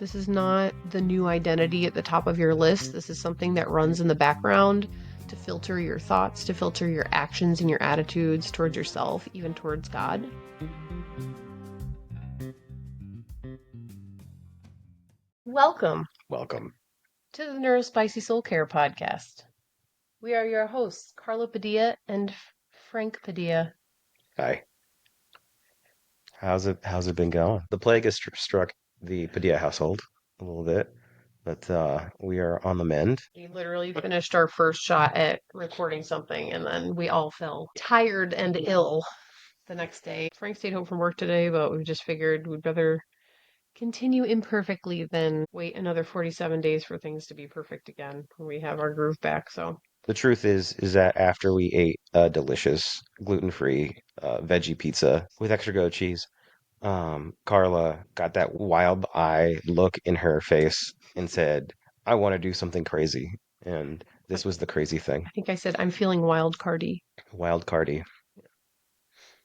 This is not the new identity at the top of your list. This is something that runs in the background to filter your thoughts, to filter your actions and your attitudes towards yourself, even towards God. Welcome to the NeuroSpicy Soul Care Podcast. We are your hosts, Carla Padilla and Frank Padilla. Hi. How's it been going? The plague has struck the Padilla household a little bit, but we are on the mend. We literally finished our first shot at recording something, and then we all fell tired and ill the next day. Frank stayed home from work today, but we just figured we'd rather continue imperfectly than wait another 47 days for things to be perfect again when we have our groove back. So The truth is that after we ate a delicious gluten-free veggie pizza with extra goat cheese, Carla got that wild eye look in her face and said, "I want to do something crazy." And this was the crazy thing. I think I said I'm feeling wild cardy. Wild cardy.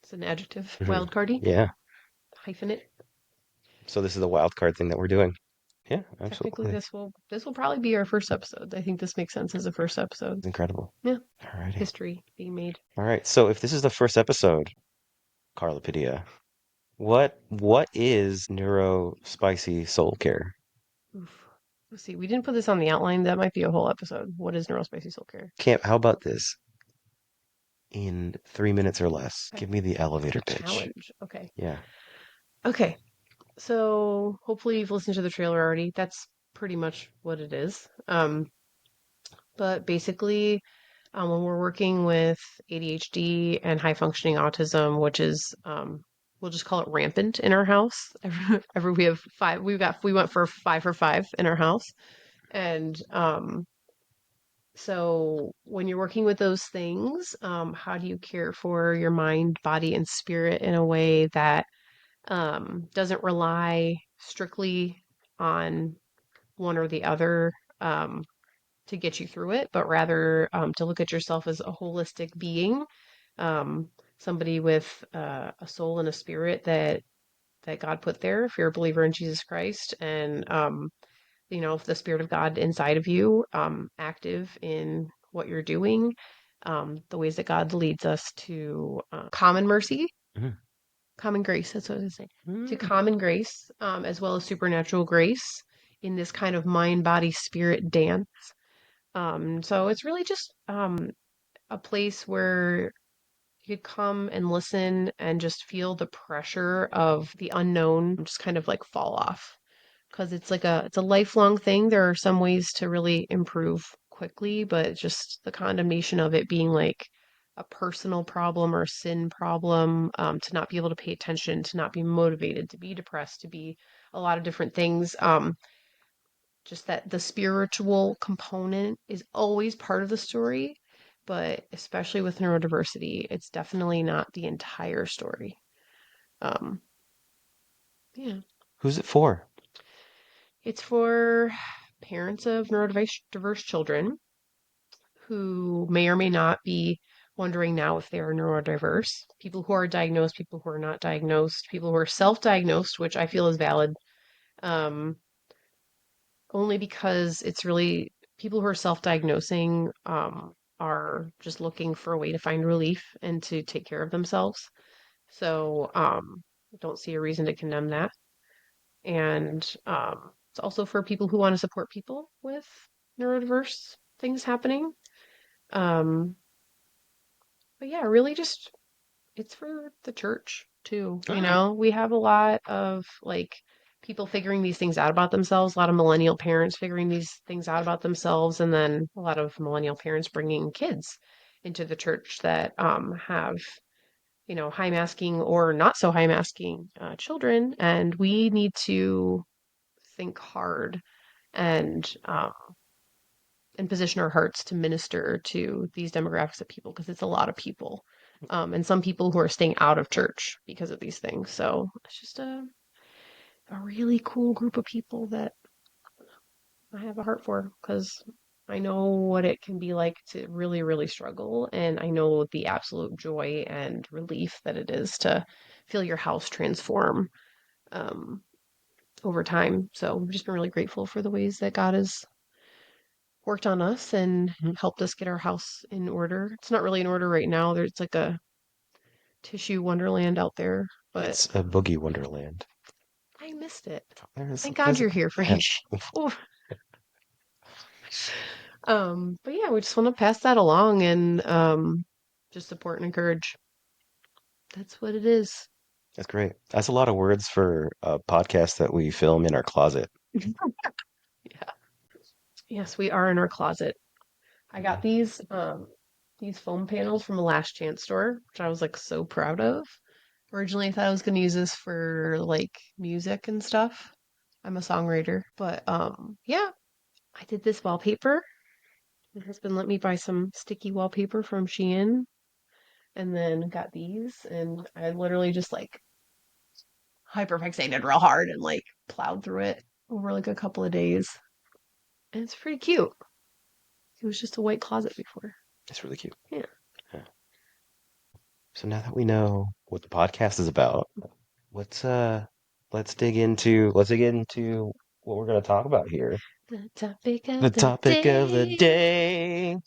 It's an adjective. Wild cardy. Yeah. Hyphen it. So this is the wild card thing that we're doing. Yeah, Technically, absolutely. this will probably be our first episode. I think this makes sense as a first episode. It's incredible. Yeah. Alrighty. History being made. All right. So if this is the first episode, Carla Padilla, what is NeuroSpicy Soul Care? Oof. Let's see. We didn't put this on the outline. That might be a whole episode. What is NeuroSpicy Soul Care? How about this? In 3 minutes or less, give me the elevator pitch. Challenge. Okay. Yeah. Okay. So hopefully you've listened to the trailer already. That's pretty much what it is. But basically, when we're working with ADHD and high functioning autism, which is we'll just call it rampant in our house. We have five. We went for 5 in our house, and so when you're working with those things, how do you care for your mind, body, and spirit in a way that doesn't rely strictly on one or the other to get you through it, but rather to look at yourself as a holistic being, um, somebody with a soul and a spirit that God put there. If you're a believer in Jesus Christ, and if the Spirit of God inside of you, active in what you're doing, the ways that God leads us to common mercy. Mhm. Common grace, that's what I was saying. To common grace, as well as supernatural grace in this kind of mind, body, spirit dance. So it's really just a place where you could come and listen and just feel the pressure of the unknown just kind of like fall off. Because it's a lifelong thing. There are some ways to really improve quickly, but just the condemnation of it being like a personal problem or sin problem, to not be able to pay attention, to not be motivated, to be depressed, to be a lot of different things. Just that the spiritual component is always part of the story, but especially with neurodiversity, it's definitely not the entire story. Um, yeah. Who's it for? It's for parents of neurodiverse children who may or may not be wondering now if they are neurodiverse, people who are diagnosed, people who are not diagnosed, people who are self-diagnosed, which I feel is valid. Um, Only because it's really people who are self-diagnosing are just looking for a way to find relief and to take care of themselves. So I don't see a reason to condemn that. And it's also for people who want to support people with neurodiverse things happening. Um, but yeah, really just it's for the church too. We have a lot of like people figuring these things out about themselves, a lot of millennial parents figuring these things out about themselves, and then a lot of millennial parents bringing kids into the church that have, high masking or not so high masking children. And we need to think hard and position our hearts to minister to these demographics of people because it's a lot of people, and some people who are staying out of church because of these things. So it's just a really cool group of people that I have a heart for because I know what it can be like to really, really struggle, and I know the absolute joy and relief that it is to feel your house transform. Um, over time. So we've just been really grateful for the ways that God has worked on us and helped us get our house in order. It's not really in order right now. There's like a tissue wonderland out there, but It's a boogie wonderland. I missed it. There's, Thank God there's, you're here, yeah. Frank. Ooh. But yeah, we just want to pass that along and just support and encourage. That's what it is. That's great. That's a lot of words for a podcast that we film in our closet. Yeah. Yes, we are in our closet. I got Mhm. these foam panels from a Last Chance store, which I was like so proud of. Originally, I thought I was gonna use this for like music and stuff. I'm a songwriter, but yeah, I did this wallpaper. My husband let me buy some sticky wallpaper from Shein, and then got these, and I literally just like hyperfixated real hard and like plowed through it over like a couple of days. And it's pretty cute. It was just a white closet before. It's really cute. Yeah. Yeah. So now that we know what the podcast is about, let's uh let's dig into what we're gonna talk about here. The topic The of the topic of the day. day.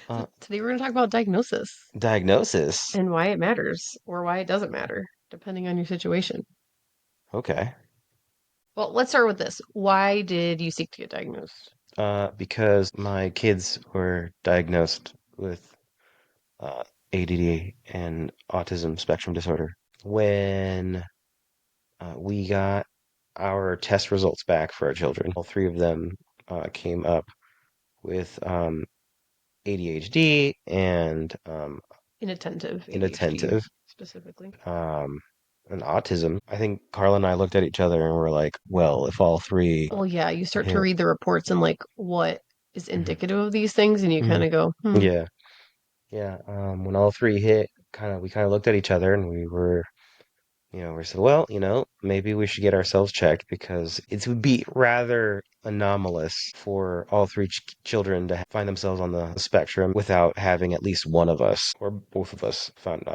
So Uh, today we're going to talk about diagnosis diagnosis. and why it matters or why it doesn't matter, depending on your situation. Okay. Well, let's start with this. Why did you seek to get diagnosed? Because my kids were diagnosed with uh, ADD and autism spectrum disorder. When we got our test results back for our children, all three of them came up with ADHD and Inattentive ADHD inattentive specifically. um, and autism. I think Carla and I looked at each other and were like, well, if all three Well, yeah, you start to hit. read the reports and like what is Mhm, indicative of these things, and you kind mhm. of go, Yeah, yeah. When all three hit, we kind of looked at each other and we said, well, maybe we should get ourselves checked because it would be rather anomalous for all three children to find themselves on the spectrum without having at least one of us or both of us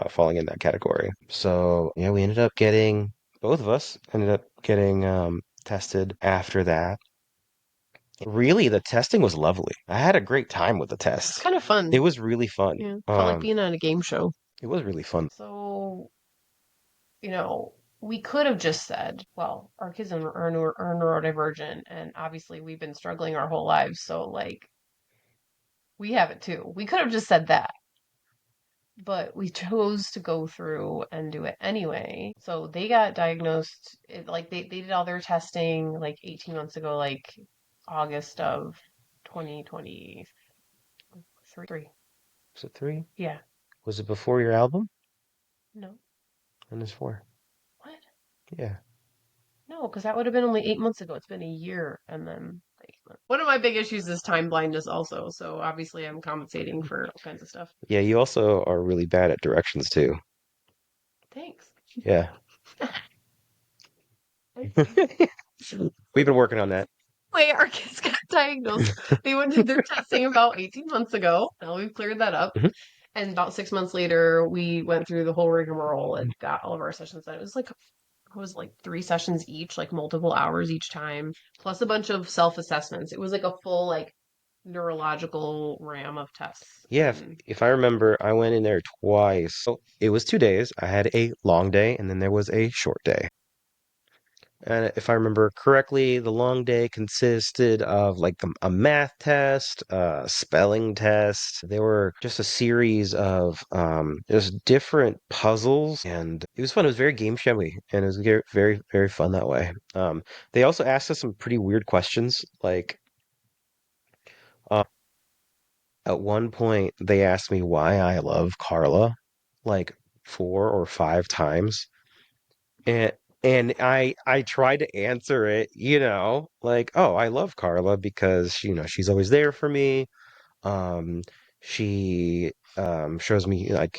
falling in that category. So, yeah, both of us ended up getting tested after that. Really, the testing was lovely. I had a great time with the it's test. kind of fun. It was really fun. Yeah, felt like being on a game show. It was really fun. So, you know, we could have just said, well, our kids are neurodivergent, and obviously we've been struggling our whole lives, so like we have it too. We could have just said that, but we chose to go through and do it anyway. So they got diagnosed, like they did all their testing like 18 months ago, like August of 2023. Was it three? Yeah. Was it before your album? No. And it's four. What? Yeah. No, because that would have been only 8 months ago. It's been a year and then like one of my big issues is time blindness also. So obviously I'm compensating for all kinds of stuff. Yeah, you also are really bad at directions too. Thanks. Yeah. We've been working on that. Wait, our kids got diagnosed. They went to their testing about 18 months ago. Now we've cleared that up. Mhm. And about 6 months later, we went through the whole rigmarole and got all of our sessions done. It was like 3 sessions each, like multiple hours each time, plus a bunch of self-assessments. It was like a full like neurological ram of tests. Yeah, And if I remember, I went in there twice. So it was 2 days. I had a long day and then there was a short day. And if I remember correctly, the long day consisted of like a math test, a spelling test. There were just a series of just different puzzles, and it was fun. It was very game showy, and it was very, very, very fun that way. They also asked us some pretty weird questions. Like uh, at one point, they asked me why I love Carla, like 4 or 5 times. And and I tried to answer it, like, oh, I love Carla because, she's always there for me. Um, she shows me like,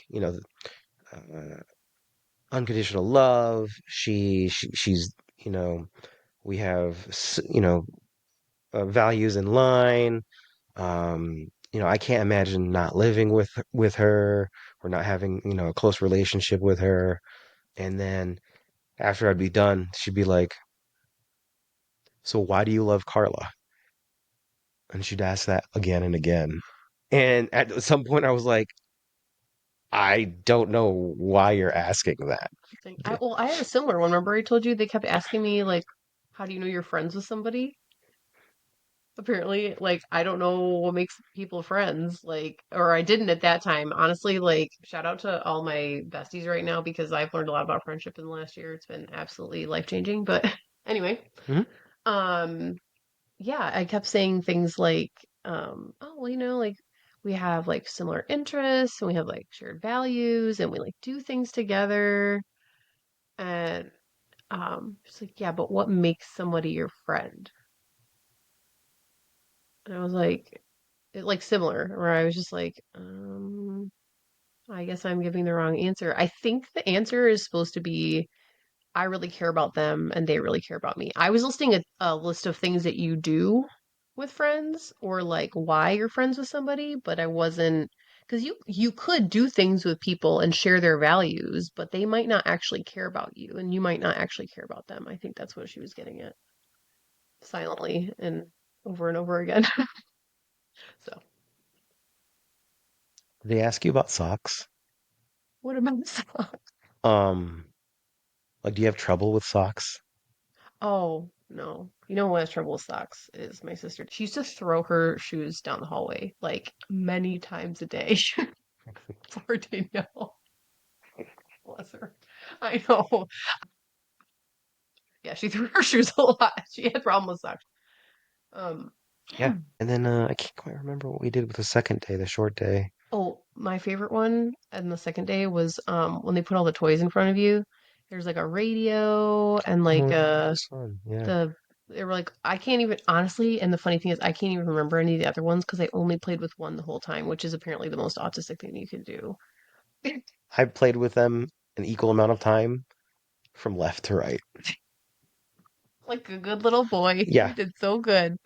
uh, unconditional love. She's, we have values in line. I can't imagine not living with her or not having, a close relationship with her. And then after I'd be done, she'd be like, So why do you love Carla? And she'd ask that again and again. And at some point, I was like, I don't know why you're asking that. I had a similar one. Remember I told you they kept asking me like, how do you know you're friends with somebody? Apparently, like I don't know what makes people friends, like, or I didn't at that time. Honestly, like shout out to all my besties right now because I've learned a lot about friendship in the last year. It's been absolutely life-changing. But anyway, Hmm. um yeah, I kept saying things like, oh, well, like we have like similar interests and we have like shared values and we like do things together. And it's like, yeah, but what makes somebody your friend? And I was like, like similar, where I was just like, I guess I'm giving the wrong answer. I think the answer is supposed to be I really care about them and they really care about me. I was listing a list of things that you do with friends or like why you're friends with somebody, but I wasn't because you could do things with people and share their values, but they might not actually care about you and you might not actually care about them. I think that's what she was getting at silently and over again. So, Did they ask you about socks? what about socks? Um, like, do you have trouble with socks? Oh, no. You know who has trouble with socks is my sister. She used to throw her shoes down the hallway like many times a day. Poor Danielle. Bless her. I know. Yeah, she threw her shoes a lot. She had problems with socks. Um, Yeah. And then I can't quite remember what we did with the second day, the short day. oh, my favorite one and the second day was when they put all the toys in front of you. There's like a radio and like Oh, that was fun. Yeah. the they were like I can't even honestly, and the funny thing is I can't even remember any of the other ones because I only played with one the whole time, which is apparently the most autistic thing you can do. I played with them an equal amount of time from left to right. Like a good little boy. You Yeah. did so good.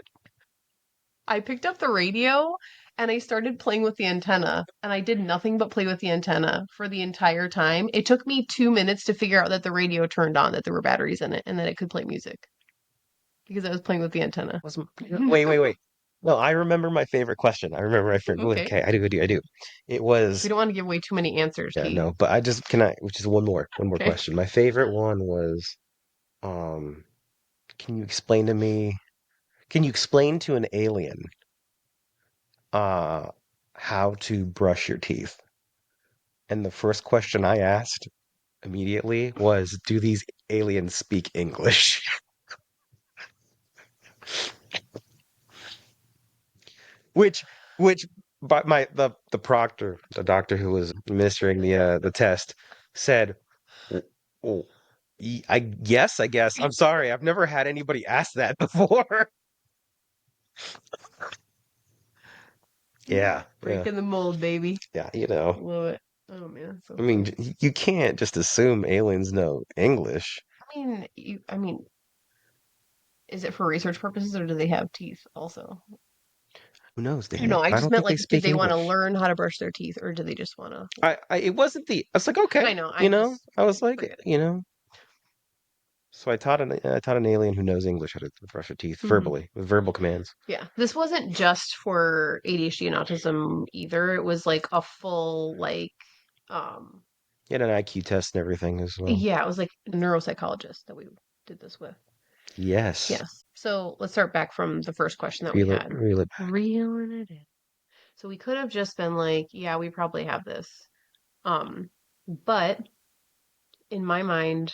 I picked up the radio and I started playing with the antenna, and I did nothing but play with the antenna for the entire time. It took me 2 minutes to figure out that the radio turned on, that there were batteries in it, and that it could play music because I was playing with the antenna. Wasn't wait, wait, wait. No, I remember my favorite question. I remember my favorite. Okay. Okay, I do. It We was don't want to give away too many answers, yeah, Keith. no, but I just can I just one more Okay. question. My favorite one was um can you explain to me can you explain to an alien uh how to brush your teeth? And the first question I asked immediately was, do these aliens speak English? Which which but the proctor, the doctor who was administering the test said, "W- w- I guess. I'm sorry. I've never had anybody ask that before." Yeah, yeah. Breaking the mold, baby. Yeah, Love it. Oh man, so I mean, funny. you can't just assume aliens know English. I mean, is it for research purposes or do they have teeth also? Who knows? No, I I just don't meant think they like, did speak they want to English. learn how to brush their teeth or do they just want to? It wasn't I was like, okay, I know. I'm just I was like, forget it. so I taught an alien who knows English how to brush her teeth Hmm. verbally with verbal commands. Yeah, this wasn't just for ADHD and autism either. It was like a full um, He had an IQ test and everything as well. yeah, it was like a neuropsychologist that we did this with. Yes, Yes. So let's start back from the first question that we reel it, had. reel it back. Reeling it in. So we could have just been like, yeah, we probably have this. But in my mind,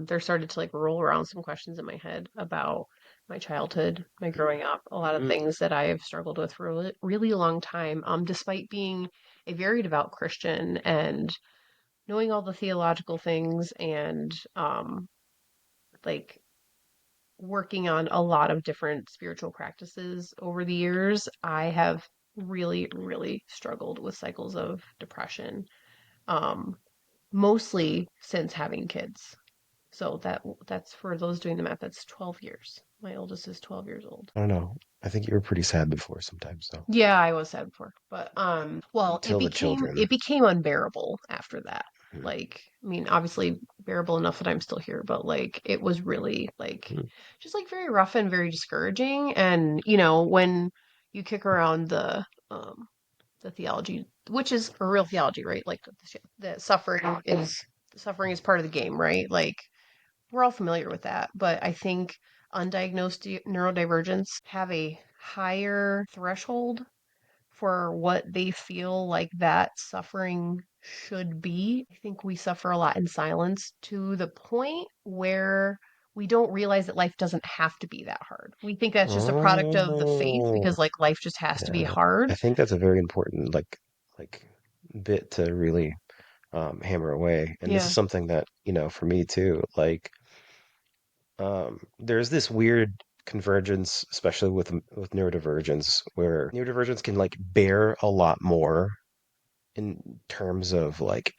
there started to like roll around some questions in my head about my childhood, my growing up, a lot of Mm, things that I have struggled with for a really, really long time, despite being a very devout Christian and knowing all the theological things and like working on a lot of different spiritual practices over the years, I have really, really struggled with cycles of depression, um, mostly since having kids. So that's for those doing the math, that's 12 years. My oldest is 12 years old. I don't know. I think you were pretty sad before sometimes, though. Yeah, I was sad before, but well, Till the children. it became unbearable after that. Like, I mean, obviously bearable enough that I'm still here, but like it was really like Mhm. just like very rough and very discouraging. And when you kick around the theology, which is a real theology, right? Like that suffering is part of the game, right? Like we're all familiar with that, but I think undiagnosed neurodivergents have a higher threshold for what they feel like that suffering should be. I think we suffer a lot in silence to the point where we don't realize that life doesn't have to be that hard. We think that's just a product of the faith Oh, because like life just has to be yeah. hard. I think that's a very important like bit to really hammer away. And this is Yeah. something that, for me too, like there's this weird convergence, especially with neurodivergence, where neurodivergence can like bear a lot more in terms of like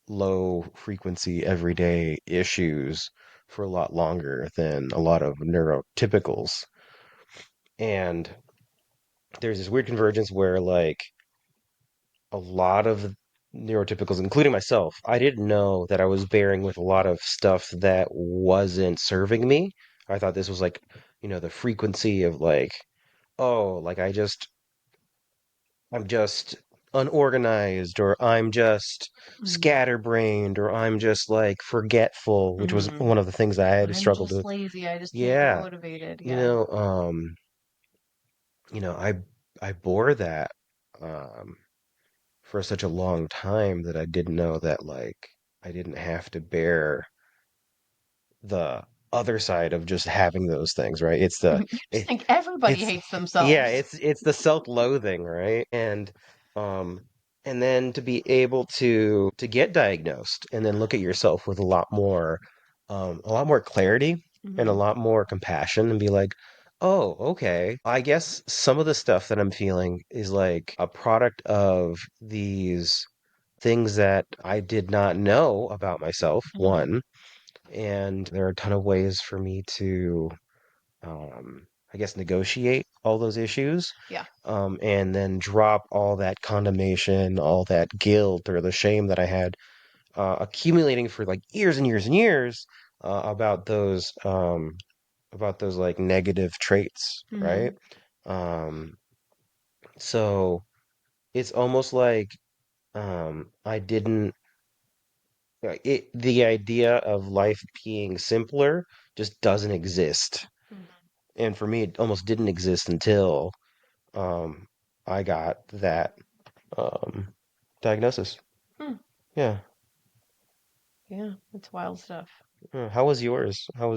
low frequency everyday issues for a lot longer than a lot of neurotypicals. And there's this weird convergence where like a lot of neurotypicals, including myself, I didn't know that I was bearing with a lot of stuff that wasn't serving me. I thought this was like, the frequency of like, oh, like I'm just unorganized, or I'm just Mm. scatterbrained, or I'm just like forgetful, which was Mm. one of the things I had I'm struggled just with. lazy. I just can't get Yeah, motivated. you Yeah. know, um, you know, I I bore that um for such a long time that I didn't know that like I didn't have to bear the other side of just having those things, right? You just it, think everybody it's hates yeah, themselves. it's the self-loathing, right? Um and then to be able to get diagnosed and then look at yourself with a lot more clarity and a Hmm. lot more compassion and be like, oh, okay. I guess some of the stuff that I'm feeling is like a product of these things that I did not know about myself, Hmm. one, and there are a ton of ways for me to, I guess, negotiate all those issues, Yeah. and then drop all that condemnation, all that guilt or the shame that I had accumulating for like years and years and years about those like negative traits, right? Hmm. Um, so it's almost like I didn't the idea of life being simpler just doesn't exist. Hmm. And for me, it almost didn't exist until um, I got that um, diagnosis. Hmm. Yeah. Yeah, it's wild stuff. How was yours? How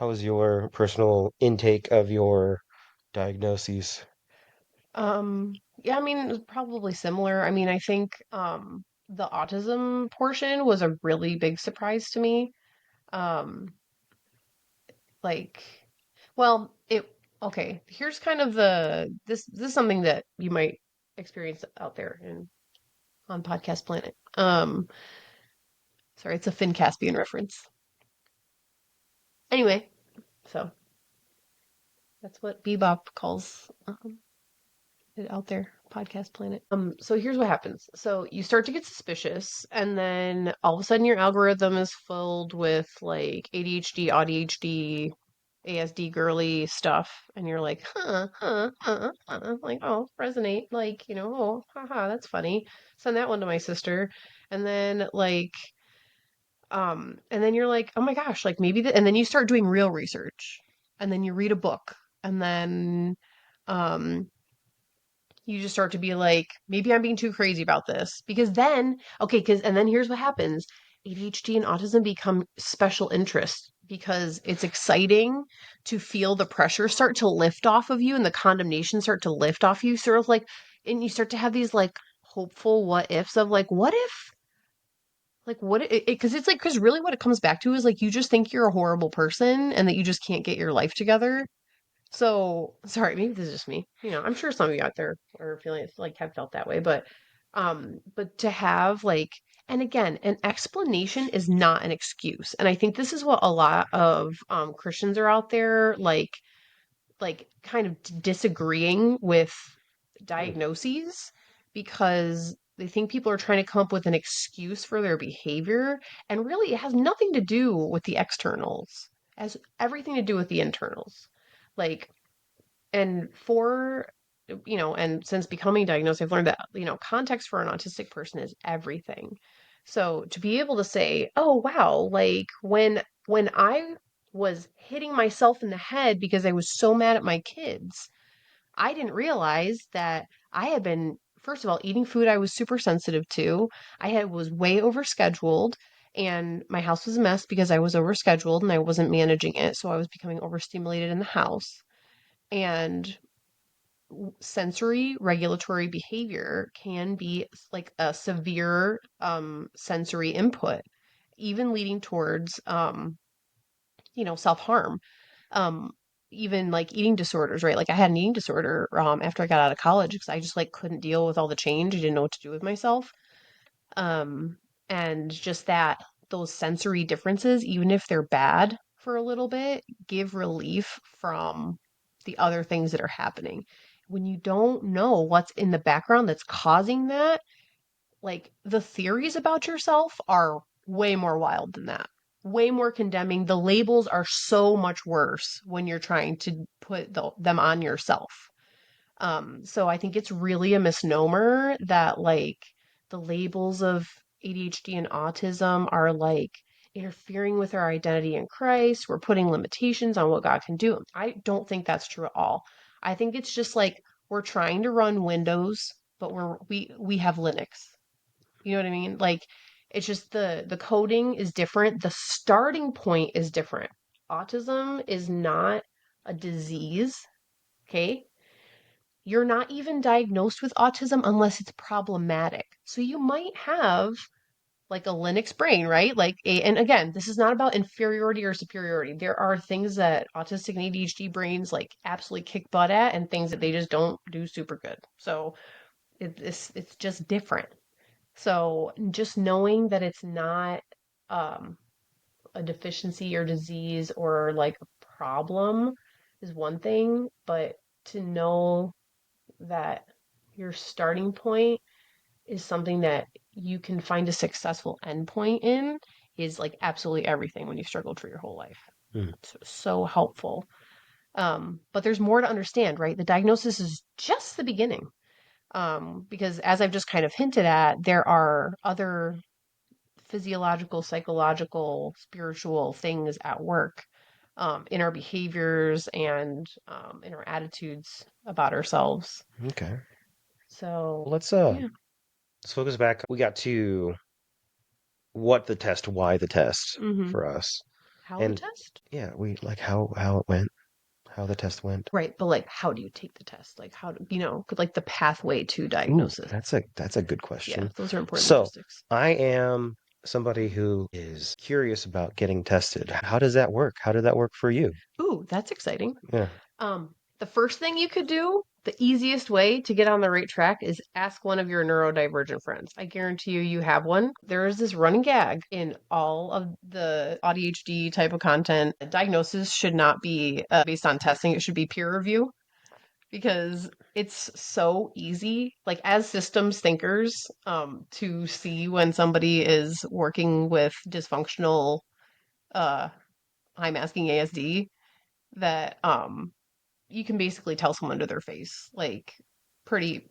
was your personal intake of your diagnoses? Yeah, I mean, it's probably similar. I mean, I think the autism portion was a really big surprise to me. Um, like, well, okay, here's kind of this is something that you might experience out there in on Podcast Planet. Sorry, it's a Finn Caspian reference. Anyway, so that's what Bebop calls it out there, Podcast Planet. So here's what happens. So you start to get suspicious, and then all of a sudden your algorithm is filled with like ADHD, AuDHD, ASD girly stuff, and you're like, like, oh, resonate, like, oh, haha, that's funny. Send that one to my sister, and then and then you're like, oh my gosh, like maybe and then you start doing real research, and then you read a book, and then um you just start to be like, maybe I'm being too crazy about this. Because then, okay, and then here's what happens. ADHD and autism become special interests because it's exciting to feel the pressure start to lift off of you and the condemnation start to lift off you. Sort of like, and you start to have these like hopeful what ifs of what it, because it's like, because really what it comes back to is like, you just think you're a horrible person and that you just can't get your life together. So sorry, maybe this is just me. I'm sure some of you out there are feeling like have felt that way, but to have like, and again, an explanation is not an excuse. And I think this is what a lot of Christians are out there kind of disagreeing with Hmm. diagnoses because They think people are trying to come up with an excuse for their behavior, and really it has nothing to do with the externals. It has everything to do with the internals. Like, and for, and since becoming diagnosed, I've learned that, context for an autistic person is everything. So to be able to say, oh wow, like when I was hitting myself in the head because I was so mad at my kids, I didn't realize that I had been, first of all, eating food I was super sensitive to. Was way overscheduled, and my house was a mess because I was overscheduled and I wasn't managing it. So I was becoming overstimulated in the house. And sensory regulatory behavior can be like a severe sensory input, even leading towards self-harm. Um, even like eating disorders, right? Like I had an eating disorder after I got out of college because I just like couldn't deal with all the change. I didn't know what to do with myself. Um, and just that those sensory differences, even if they're bad for a little bit, give relief from the other things that are happening. When you don't know what's in the background that's causing that, like the theories about yourself are way more wild than that. Way more condemning. The labels are so much worse when you're trying to put them on yourself. So I think it's really a misnomer that like the labels of ADHD and autism are like interfering with our identity in Christ. We're putting limitations on what God can do. I don't think that's true at all. I think it's just like we're trying to run Windows, but we have Linux. You know what I mean? Like it's just the coding is different. The starting point is different. Autism is not a disease, okay? You're not even diagnosed with autism unless it's problematic. So you might have like a Linux brain, right? And again, this is not about inferiority or superiority. There are things that autistic and ADHD brains like absolutely kick butt at and things that they just don't do super good. So it's just different. So just knowing that it's not um, a deficiency or disease or like a problem is one thing, but to know that your starting point is something that you can find a successful endpoint in is like absolutely everything when you've struggled for your whole life. Hmm. So helpful. But there's more to understand, right? The diagnosis is just the beginning. Because as I've just kind of hinted at, there are other physiological, psychological, spiritual things at work in our behaviors and in our attitudes about ourselves. Okay. So, Well, yeah. let's focus back. We got to what the test, why the test Mm-hmm. for us. How the And test? yeah, we like how it went, how the test went. Right, but like, how do you take the test? Like, how do like the pathway to Ooh, diagnosis? that's a good Yeah, question. those are important So, logistics. I am somebody who is curious about getting tested. How does that work? How did that work for you? Ooh, that's exciting. Yeah. The first thing you could do, the easiest way to get on the right track is ask one of your neurodivergent friends. I guarantee you have one. There is this running gag in all of the AuDHD type of content. Diagnosis should not be based on testing, it should be peer review because it's so easy, like as systems thinkers, to see when somebody is working with dysfunctional uh, high masking ASD that you can basically tell someone to their face, like pretty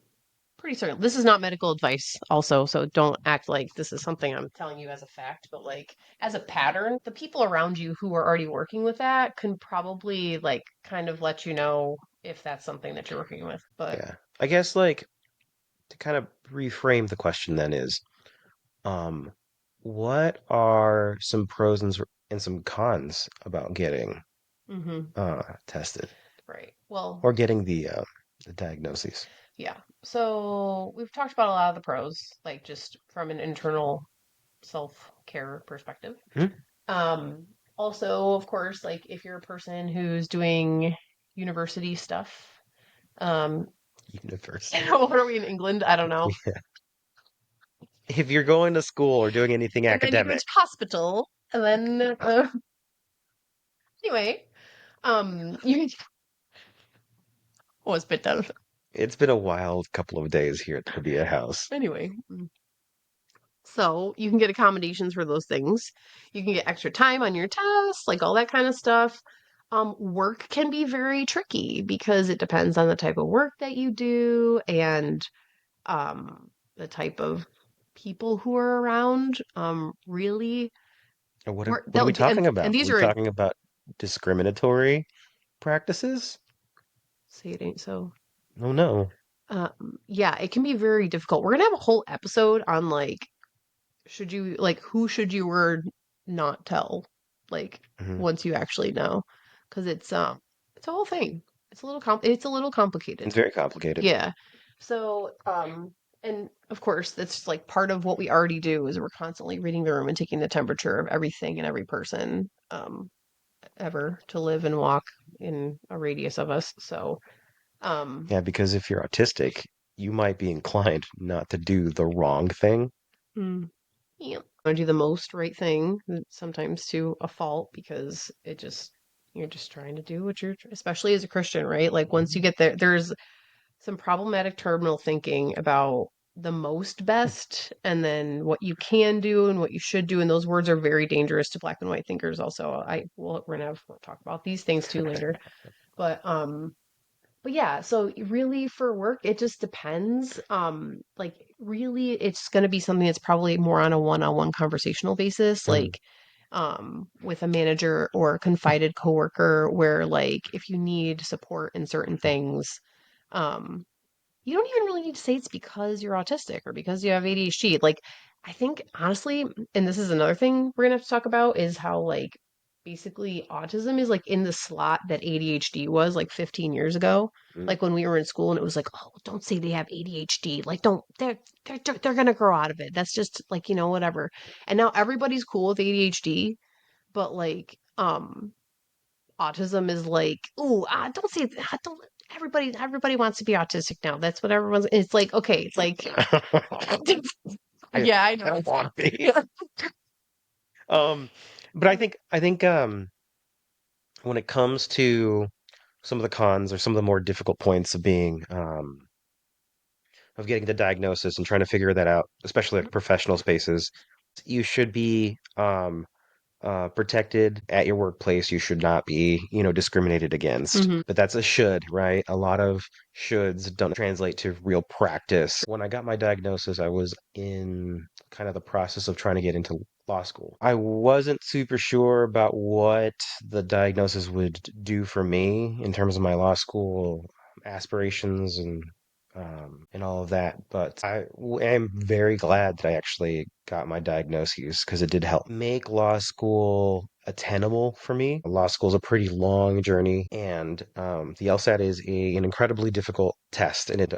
pretty certain. This is not medical advice, also, so don't act like this is something I'm telling you as a fact, but like as a pattern, the people around you who are already working with that can probably like kind of let you know if that's something that you're working with. But Yeah. I guess like to kind of reframe the question then is, um, what are some pros and some cons about getting hmm tested right. Well, or getting the diagnoses? yeah. So we've talked about a lot of the pros, like just from an internal self-care perspective. Hmm? Um, Also, of course, like if you're a person who's doing university stuff, um, University. what are we in England? I don't know. If you're going to school or doing anything And then you go academic, to hospital, and then anyway, you was bit done. It's been a wild couple of days here at the Padilla house. Anyway, so you can get accommodations for those things. You can get extra time on your tests, like all that kind of stuff. Work can be very tricky because it depends on the type of work that you do and the type of people who are around. Really, What are we talking and about? Are these we are talking about discriminatory practices? say it ain't so. Oh no. Yeah, it can be very difficult. We're gonna have a whole episode on like should you like who should you or not tell like Hmm. once you actually know because it's a whole thing. It's a little complicated. It's very complicated. Yeah. So and of course that's like part of what we already do is we're constantly reading the room and taking the temperature of everything and every person ever to live and walk in a radius of us. So um Yeah, because if you're autistic, you might be inclined not to do the wrong thing. mm, yeah. I do the most right thing, sometimes to a fault because you're just trying to do what especially as a Christian, right? Like once you get there, there's some problematic terminal thinking about the most best and then what you can do and what you should do. And those words are very dangerous to black and white thinkers also. We're gonna we'll talk about these things too later. But yeah, so really for work, it just depends. Like really it's going to be something that's probably more on a one-on-one conversational basis, Mm. like with a manager or a confided coworker where like if you need support in certain things, um you don't even really need to say it's because you're autistic or because you have ADHD. Like, I think honestly, and this is another thing we're gonna have to talk about, is how like basically autism is like in the slot that ADHD was like 15 years ago. Mm. Like when we were in school and it was like, oh, don't say they have ADHD. Like, don't they're gonna grow out of it. That's just like, whatever. And now everybody's cool with ADHD, but like autism is like, ooh, don't say that. Don't everybody wants to be autistic now. That's what everyone's it's like, okay, it's like I, yeah, I I know. don't want to be. Yeah. Um, but I think when it comes to some of the cons or some of the more difficult points of being of getting the diagnosis and trying to figure that out, especially like professional spaces, you should be protected at your workplace. You should not be, discriminated against. Hmm. But that's a should, right? A lot of shoulds don't translate to real practice. When I got my diagnosis, I was in kind of the process of trying to get into law school. I wasn't super sure about what the diagnosis would do for me in terms of my law school aspirations and all of that. But am very glad that I actually got my diagnoses because it did help make law school attainable for me. Law school is a pretty long journey, and the LSAT is an incredibly difficult test, and it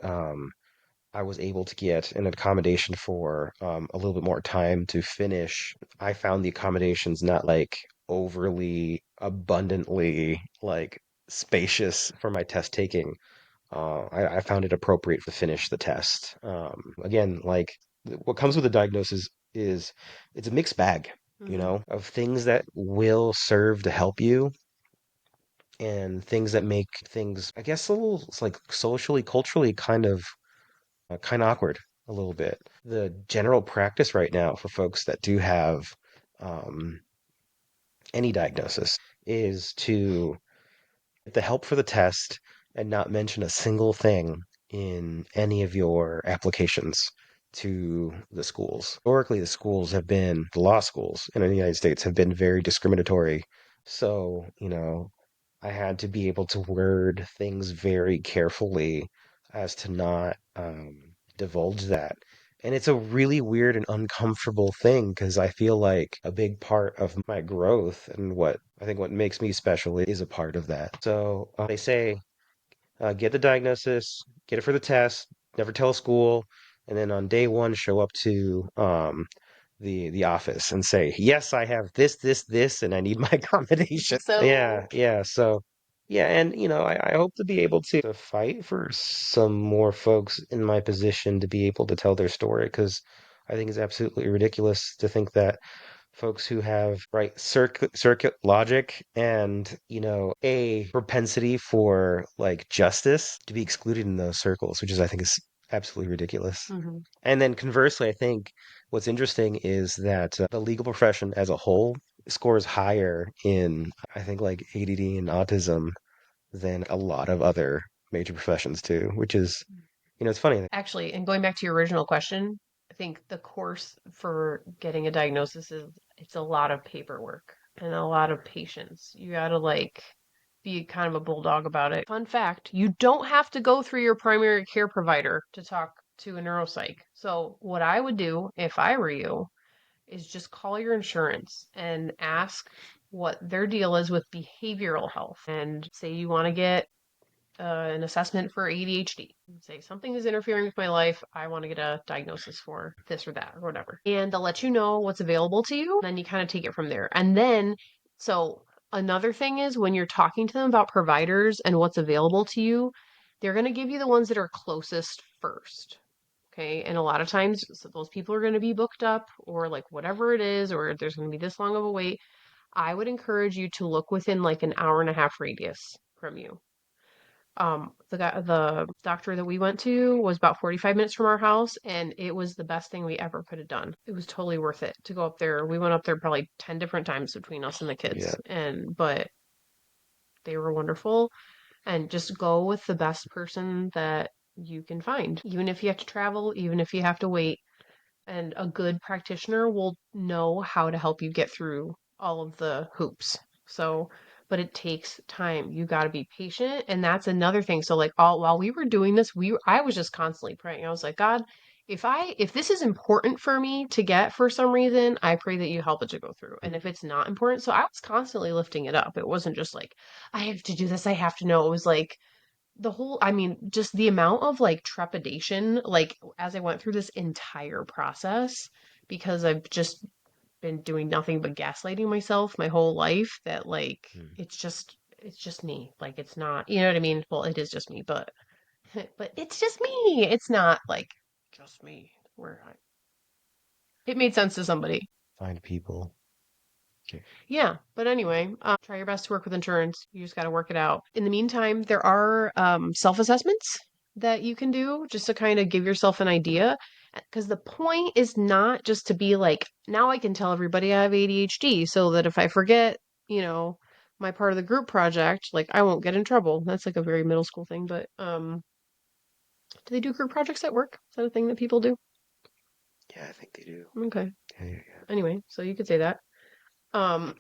I was able to get an accommodation for a little bit more time to finish. I found the accommodations not like overly abundantly like spacious for my test taking. I found it appropriate to finish the test. Again, like what comes with a diagnosis is it's a mixed bag, Hmm. of things that will serve to help you and things that make things, I guess, a little it's like socially, culturally kind of awkward a little bit. The general practice right now for folks that do have um, any diagnosis is to the help for the test and not mention a single thing in any of your applications to the schools. Historically, the law schools in the United States have been very discriminatory. So, I had to be able to word things very carefully as to not divulge that. And it's a really weird and uncomfortable thing because I feel like a big part of my growth and what makes me special is a part of that. So they say, get the diagnosis, get it for the test, never tell school, and then on day one, show up to the office and say, yes, I have this, and I need my accommodation. So Yeah, yeah. So, yeah, and I hope to be able to fight for some more folks in my position to be able to tell their story because I think it's absolutely ridiculous to think that folks who have circuit logic and a propensity for like justice to be excluded in those circles, which is I think is absolutely ridiculous. Hmm. And then conversely, I think what's interesting is that the legal profession as a whole scores higher in, I think, like ADD and autism than a lot of other major professions too, which is, it's funny. Actually, and going back to your original question, I think the course for getting a diagnosis is it's a lot of paperwork and a lot of patience. You gotta like be kind of a bulldog about it. Fun fact, you don't have to go through your primary care provider to talk to a neuropsych. So what I would do if I were you is just call your insurance and ask what their deal is with behavioral health and say you want to get an assessment for ADHD. Say something is interfering with my life. I want to get a diagnosis for this or that or whatever. And they'll let you know what's available to you. Then you kind of take it from there. And then, so another thing is when you're talking to them about providers and what's available to you, they're going to give you the ones that are closest first. Okay. And a lot of times, so those people are going to be booked up or like whatever it is, or there's going to be this long of a wait. I would encourage you to look within like an hour and a half radius from you. The doctor that we went to was about 45 minutes from our house, and it was the best thing we ever could have done. It was totally worth it to go up there. We went up there probably 10 different times between us and the Yeah. kids, but they were wonderful. And just go with the best person that you can find, even if you have to travel, even if you have to wait. And a good practitioner will know how to help you get through all of the hoops. So, but it takes time. You got to be patient, and that's another thing. So, like all while we were doing this, I was just constantly praying. I was like, God, if this is important for me to get for some reason, I pray that you help it to go through. And if it's not important, so I was constantly lifting it up. It wasn't just like I have to do this, I have to know. It was like I mean, just the amount of like trepidation, like as I went through this entire process, because I've just been doing nothing but gaslighting myself my whole life, that like Mm. it's just me. Like it's not, you know what I mean? Well, it is just me, but but it's just me. It's not like just me. It made sense to somebody. Find people. Okay. Yeah, but anyway, try your best to work with insurance. You just got to work it out. In the meantime, there are self-assessments that you can do just to kind of give yourself an idea. Because the point is not just to be like, now I can tell everybody I have ADHD so that if I forget, you know, my part of the group project, like I won't get in trouble. That's like a very middle school thing, but do they do group projects at work? Is that a thing that people do? Yeah, I think they do. Okay. Yeah, yeah, yeah. Anyway, so you could say that. Um,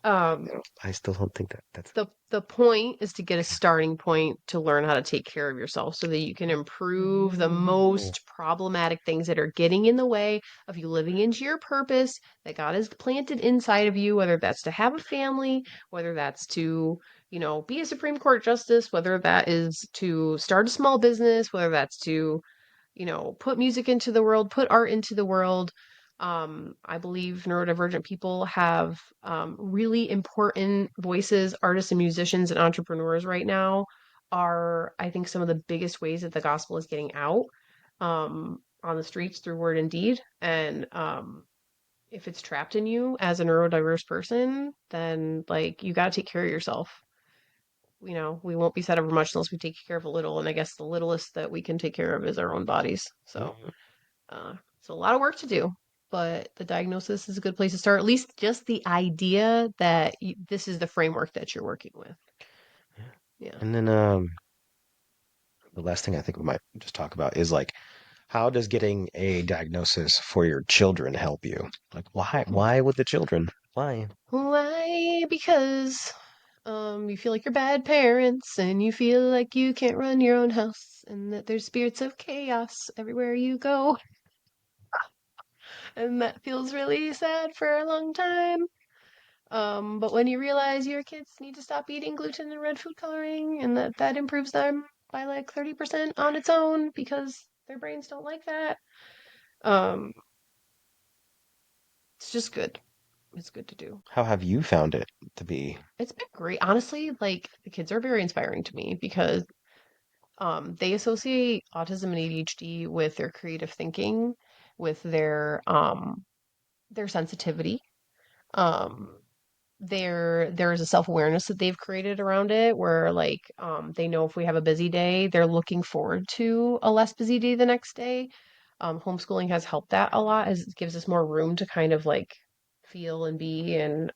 I um, don't, I still don't think that's. the point is to get a starting point to learn how to take care of yourself so that you can improve the Oh. most problematic things that are getting in the way of you living into your purpose that God has planted inside of you, whether that's to have a family, whether that's to, be a Supreme Court justice, whether that is to start a small business, whether that's to put music into the world, put art into the world. I believe neurodivergent people have really important voices, artists and musicians and entrepreneurs right now are, I think, some of the biggest ways that the gospel is getting out on the streets through word and deed. And if it's trapped in you as a neurodiverse person, then like you got to take care of yourself. We won't be set over much unless we take care of a little. And I guess the littlest that we can take care of is our own bodies. So Mhm. it's a lot of work to do, but the diagnosis is a good place to start. At least just the idea that this is the framework that you're working with. Yeah. Yeah. And then the last thing I think we might just talk about is like how does getting a diagnosis for your children help you? Like why Hmm. why with the children? Why? Why? Because you feel like you're bad parents and you feel like you can't run your own house and that there's spirits of chaos everywhere you go. And that feels really sad for a long time. But when you realize your kids need to stop eating gluten and red food coloring and that improves them by like 30% on its own because their brains don't like that, um, it's just good. It's good to do. How have you found it to be? It's been great. Honestly, like the kids are very inspiring to me because they associate autism and ADHD with their creative thinking, with their their sensitivity. Um, there is a self-awareness that they've created around it where like they know if we have a busy day, they're looking forward to a less busy day the next day. Homeschooling has helped that a lot as it gives us more room to kind of like feel and be and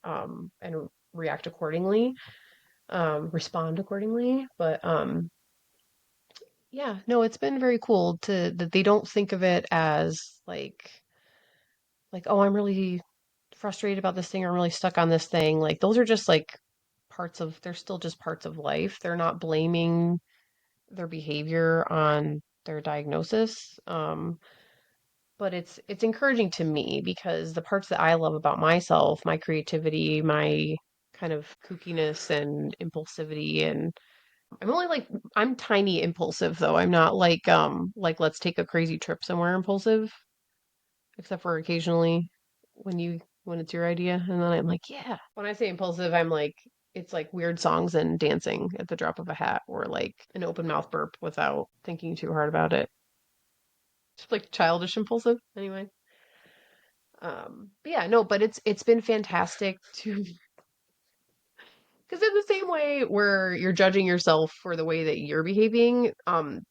react accordingly, respond accordingly. But yeah, no, it's been very cool to that they don't think of it as like, oh, I'm really frustrated about this thing or I'm really stuck on this thing. Like those are just like they're still just parts of life. They're not blaming their behavior on their diagnosis. But it's encouraging to me because the parts that I love about myself, my creativity, my kind of kookiness and impulsivity and I'm only like I'm tiny impulsive though. I'm not like let's take a crazy trip somewhere impulsive, except for occasionally when it's your idea and then I'm like, yeah. When I say impulsive, I'm like it's like weird songs and dancing at the drop of a hat or like an open mouth burp without thinking too hard about it. Just like childish impulsive anyway. But yeah, no, but it's been fantastic to because in the same way where you're judging yourself for the way that you're behaving,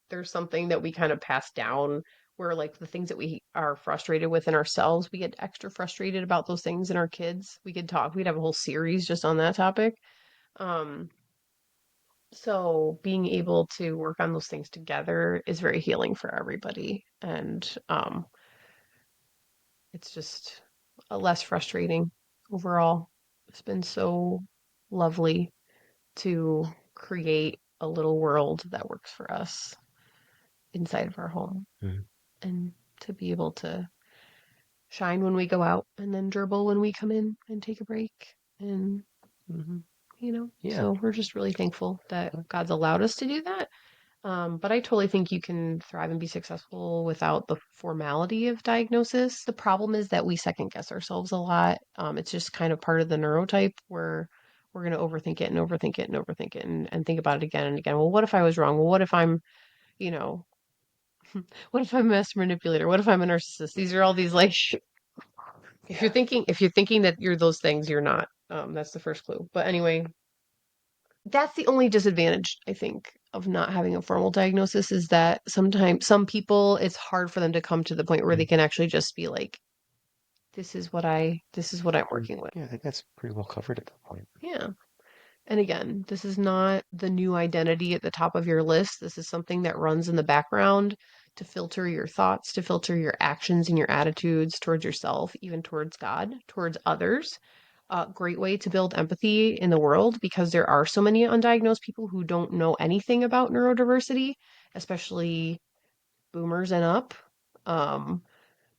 there's something that we kind of pass down where like the things that we are frustrated with in ourselves, we get extra frustrated about those things in our kids. We'd have a whole series just on that topic. Um, so being able to work on those things together is very healing for everybody. And it's just a less frustrating overall. It's been so lovely to create a little world that works for us inside of our home Mm. and to be able to shine when we go out and then gerbil when we come in and take a break and Hmm. Yeah. so we're just really thankful that God's allowed us to do that. But I totally think you can thrive and be successful without the formality of diagnosis. The problem is that we second guess ourselves a lot. It's just kind of part of the neurotype where we're going to overthink it and overthink it and overthink it and think about it again and again. Well, what if I was wrong? Well, what if I'm, you know, what if I'm a master manipulator? What if I'm a narcissist? These are all these like, Yeah. if you're thinking that you're those things, you're not. That's the first clue. But anyway, that's the only disadvantage, I think, of not having a formal diagnosis is that sometimes some people it's hard for them to come to the point where they Mm. can actually just be like, this is what I'm Mm. working with. Yeah, I think that's pretty well covered at that point. Yeah. And again, this is not the new identity at the top of your list. This is something that runs in the background to filter your thoughts, to filter your actions and your attitudes towards yourself, even towards God, towards others. A great way to build empathy in the world because there are so many undiagnosed people who don't know anything about neurodiversity, especially boomers and up. Um,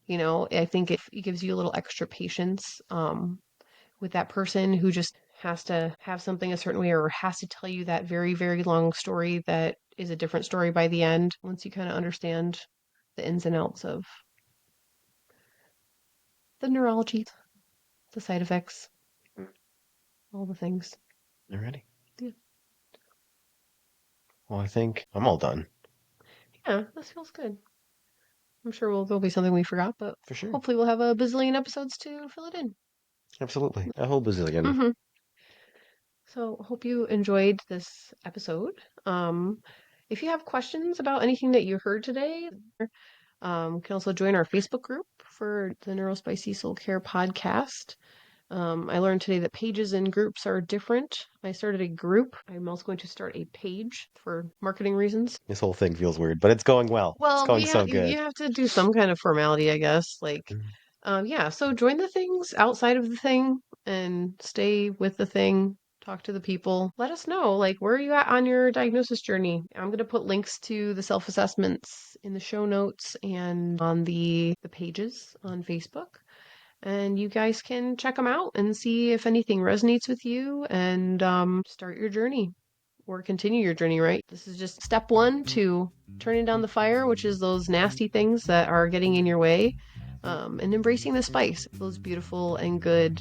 I think it gives you a little extra patience with that person who just has to have something a certain way or has to tell you that very, very long story that is a different story by the end once you kind of understand the ins and outs of the neurology, the side effects, Mm. all the things. Alrighty. Yeah. Well, I think I'm all done. Yeah, this feels good. I'm sure there'll be something we forgot, but For sure. hopefully we'll have a bazillion episodes to fill it in. Absolutely. A whole bazillion. Hmm. So hope you enjoyed this episode. If you have questions about anything that you heard today, you can also join our Facebook group for the NeuroSpicy Soul Care podcast. I learned today that pages and groups are different. I started a group. I'm also going to start a page for marketing reasons. This whole thing feels weird, but it's going well. It's Well, going so good. you have to do some kind of formality, I guess. Mm. Yeah. So join the things outside of the thing and stay with the thing. Talk to the people. Let us know, like, where are you at on your diagnosis journey? I'm gonna put links to the self-assessments in the show notes and on the pages on Facebook. And you guys can check them out and see if anything resonates with you and start your journey or continue your journey, right? This is just step one to turning down the fire, which is those nasty things that are getting in your way, and embracing the spice, those beautiful and good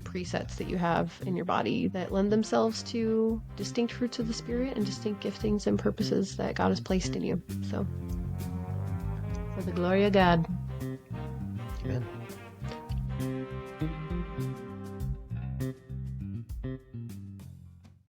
presets that you have in your body that lend themselves to distinct fruits of the spirit and distinct giftings and purposes that God has placed in you. So, for the glory of God. Amen.